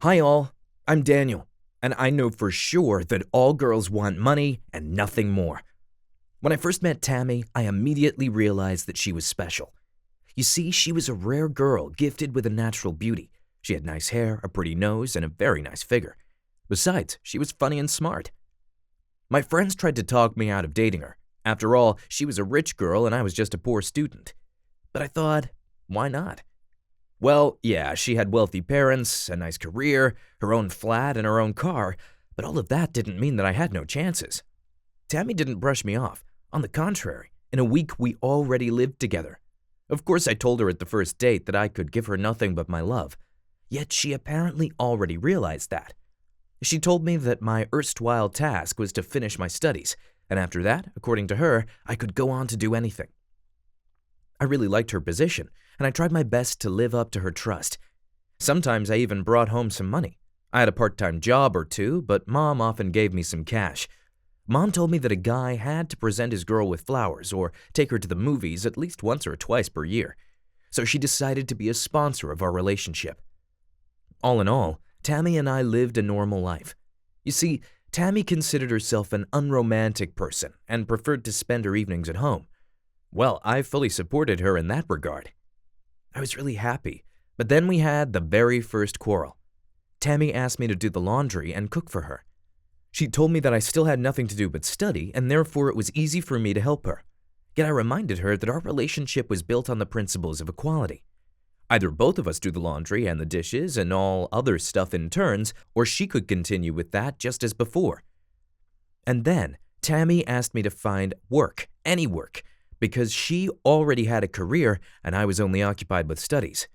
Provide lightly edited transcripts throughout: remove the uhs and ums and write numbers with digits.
Hi all, I'm Daniel, and I know for sure that all girls want money and nothing more. When I first met Tammy, I immediately realized that she was special. You see, she was a rare girl gifted with a natural beauty. She had nice hair, a pretty nose, and a very nice figure. Besides, she was funny and smart. My friends tried to talk me out of dating her. After all, she was a rich girl and I was just a poor student. But I thought, why not? Well, yeah, she had wealthy parents, a nice career, her own flat, and her own car, but all of that didn't mean that I had no chances. Tammy didn't brush me off. On the contrary, in a week we already lived together. Of course, I told her at the first date that I could give her nothing but my love. Yet she apparently already realized that. She told me that my erstwhile task was to finish my studies, and after that, according to her, I could go on to do anything. I really liked her position, and I tried my best to live up to her trust. Sometimes I even brought home some money. I had a part-time job or two, but Mom often gave me some cash. Mom told me that a guy had to present his girl with flowers or take her to the movies at least once or twice per year. So she decided to be a sponsor of our relationship. All in all, Tammy and I lived a normal life. You see, Tammy considered herself an unromantic person and preferred to spend her evenings at home. Well, I fully supported her in that regard. I was really happy, but then we had the very first quarrel. Tammy asked me to do the laundry and cook for her. She told me that I still had nothing to do but study, and therefore it was easy for me to help her. Yet I reminded her that our relationship was built on the principles of equality. Either both of us do the laundry and the dishes and all other stuff in turns, or she could continue with that just as before. And then Tammy asked me to find work, any work, because she already had a career and I was only occupied with studies.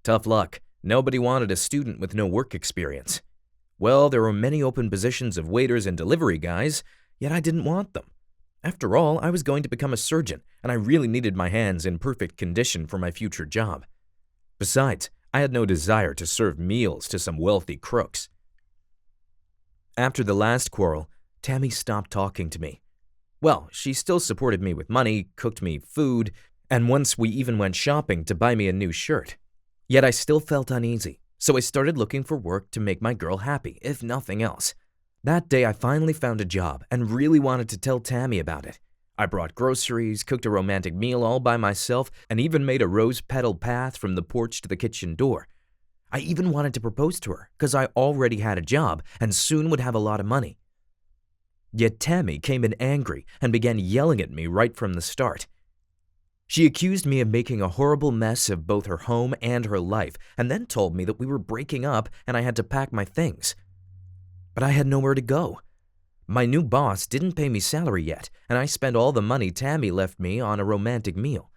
Tough luck. Nobody wanted a student with no work experience. Well, there were many open positions of waiters and delivery guys, yet I didn't want them. After all, I was going to become a surgeon, and I really needed my hands in perfect condition for my future job. Besides, I had no desire to serve meals to some wealthy crooks. After the last quarrel, Tammy stopped talking to me. Well, she still supported me with money, cooked me food, and once we even went shopping to buy me a new shirt. Yet I still felt uneasy, so I started looking for work to make my girl happy, if nothing else. That day I finally found a job and really wanted to tell Tammy about it. I brought groceries, cooked a romantic meal all by myself, and even made a rose petal path from the porch to the kitchen door. I even wanted to propose to her because I already had a job and soon would have a lot of money. Yet Tammy came in angry and began yelling at me right from the start. She accused me of making a horrible mess of both her home and her life, and then told me that we were breaking up and I had to pack my things. But I had nowhere to go. My new boss didn't pay me salary yet, and I spent all the money Tammy left me on a romantic meal.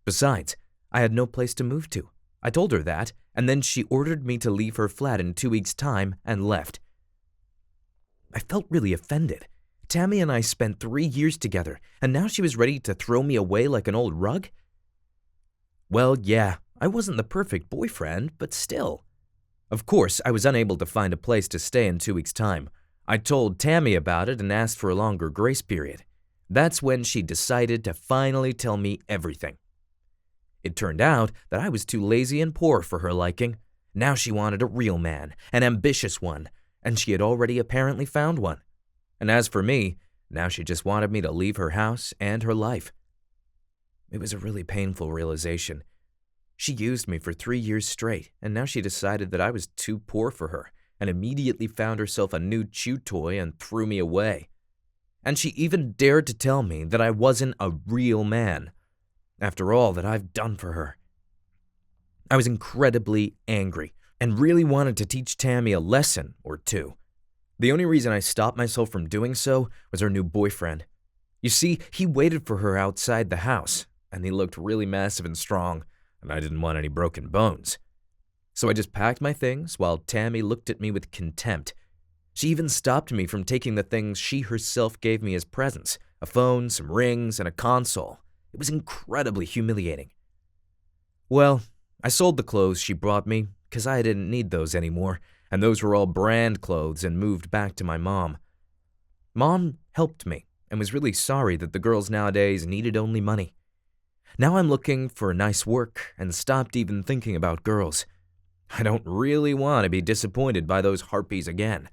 Besides, I had no place to move to. I told her that, and then she ordered me to leave her flat in 2 weeks' time and left. I felt really offended. Tammy and I spent 3 years together, and now she was ready to throw me away like an old rug? Well, yeah, I wasn't the perfect boyfriend, but still. Of course, I was unable to find a place to stay in 2 weeks' time. I told Tammy about it and asked for a longer grace period. That's when she decided to finally tell me everything. It turned out that I was too lazy and poor for her liking. Now she wanted a real man, an ambitious one, and she had already apparently found one. And as for me, now she just wanted me to leave her house and her life. It was a really painful realization. She used me for 3 years straight, and now she decided that I was too poor for her, and immediately found herself a new chew toy and threw me away. And she even dared to tell me that I wasn't a real man, after all that I've done for her. I was incredibly angry, and really wanted to teach Tammy a lesson or two. The only reason I stopped myself from doing so was her new boyfriend. You see, he waited for her outside the house, and he looked really massive and strong, and I didn't want any broken bones. So I just packed my things while Tammy looked at me with contempt. She even stopped me from taking the things she herself gave me as presents, a phone, some rings, and a console. It was incredibly humiliating. Well, I sold the clothes she brought me because I didn't need those anymore, and those were all brand clothes, and moved back to my mom. Mom helped me and was really sorry that the girls nowadays needed only money. Now I'm looking for nice work and stopped even thinking about girls. I don't really want to be disappointed by those harpies again.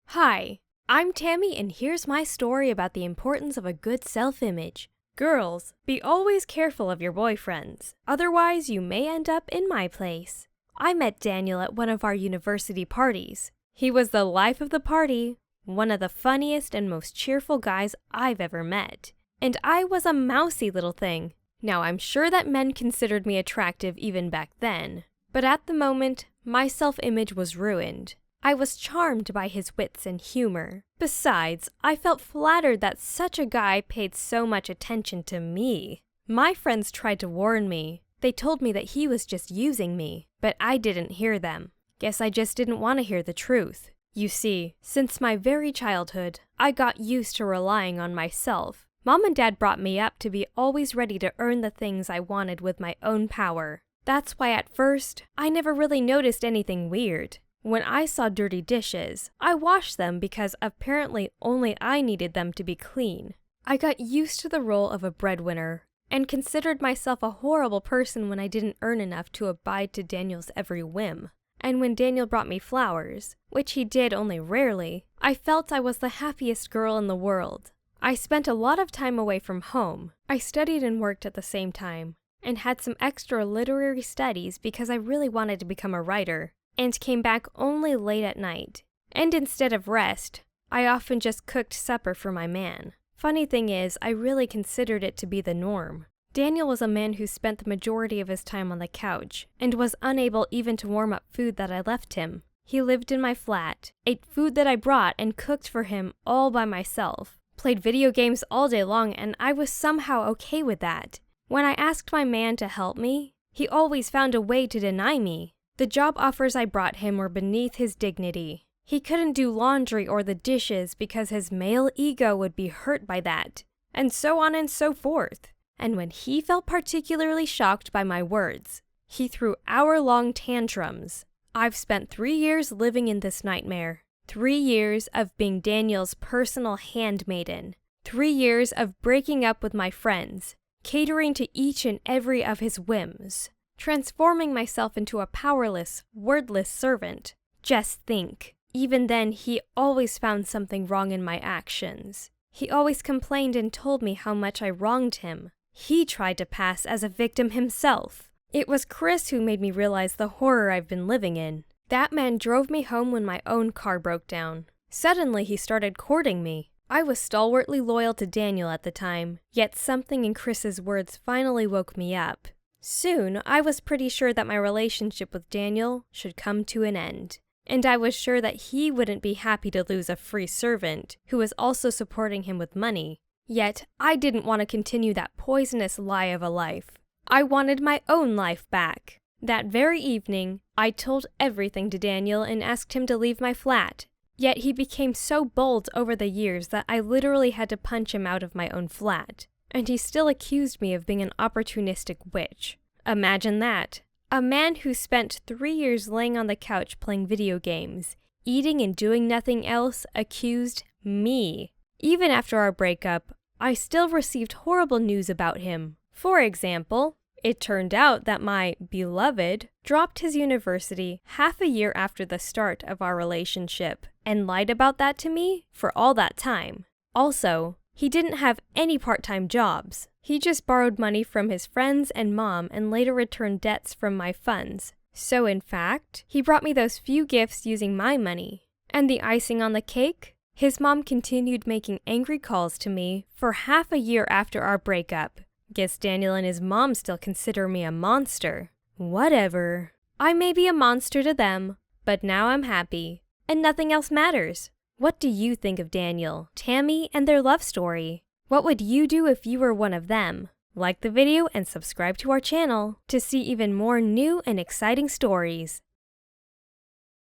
Hi, I'm Tammy, and here's my story about the importance of a good self-image. Girls, be always careful of your boyfriends, otherwise you may end up in my place. I met Daniel at one of our university parties. He was the life of the party, one of the funniest and most cheerful guys I've ever met. And I was a mousy little thing. Now I'm sure that men considered me attractive even back then, but at the moment, my self-image was ruined. I was charmed by his wits and humor. Besides, I felt flattered that such a guy paid so much attention to me. My friends tried to warn me. They told me that he was just using me, but I didn't hear them. Guess I just didn't want to hear the truth. You see, since my very childhood, I got used to relying on myself. Mom and Dad brought me up to be always ready to earn the things I wanted with my own power. That's why at first, I never really noticed anything weird. When I saw dirty dishes, I washed them because apparently only I needed them to be clean. I got used to the role of a breadwinner and considered myself a horrible person when I didn't earn enough to abide to Daniel's every whim. And when Daniel brought me flowers, which he did only rarely, I felt I was the happiest girl in the world. I spent a lot of time away from home. I studied and worked at the same time, and had some extra literary studies because I really wanted to become a writer, and came back only late at night. And instead of rest, I often just cooked supper for my man. Funny thing is, I really considered it to be the norm. Daniel was a man who spent the majority of his time on the couch, and was unable even to warm up food that I left him. He lived in my flat, ate food that I brought and cooked for him all by myself, played video games all day long, and I was somehow okay with that. When I asked my man to help me, he always found a way to deny me. The job offers I brought him were beneath his dignity. He couldn't do laundry or the dishes because his male ego would be hurt by that, and so on and so forth. And when he felt particularly shocked by my words, he threw hour-long tantrums. I've spent 3 years living in this nightmare. 3 years of being Daniel's personal handmaiden. 3 years of breaking up with my friends, catering to each and every of his whims, transforming myself into a powerless, wordless servant. Just think. Even then, he always found something wrong in my actions. He always complained and told me how much I wronged him. He tried to pass as a victim himself. It was Chris who made me realize the horror I've been living in. That man drove me home when my own car broke down. Suddenly, he started courting me. I was stalwartly loyal to Daniel at the time, yet something in Chris's words finally woke me up. Soon, I was pretty sure that my relationship with Daniel should come to an end. And I was sure that he wouldn't be happy to lose a free servant who was also supporting him with money. Yet, I didn't want to continue that poisonous lie of a life. I wanted my own life back. That very evening, I told everything to Daniel and asked him to leave my flat. Yet he became so bold over the years that I literally had to punch him out of my own flat. And he still accused me of being an opportunistic witch. Imagine that. A man who spent 3 years laying on the couch playing video games, eating and doing nothing else, accused me. Even after our breakup, I still received horrible news about him. For example, it turned out that my beloved dropped his university half a year after the start of our relationship and lied about that to me for all that time. Also, he didn't have any part-time jobs. He just borrowed money from his friends and mom and later returned debts from my funds. So in fact, he brought me those few gifts using my money. And the icing on the cake? His mom continued making angry calls to me for half a year after our breakup. Guess Daniel and his mom still consider me a monster. Whatever. I may be a monster to them, but now I'm happy, and nothing else matters. What do you think of Daniel, Tammy, and their love story? What would you do if you were one of them? Like the video and subscribe to our channel to see even more new and exciting stories.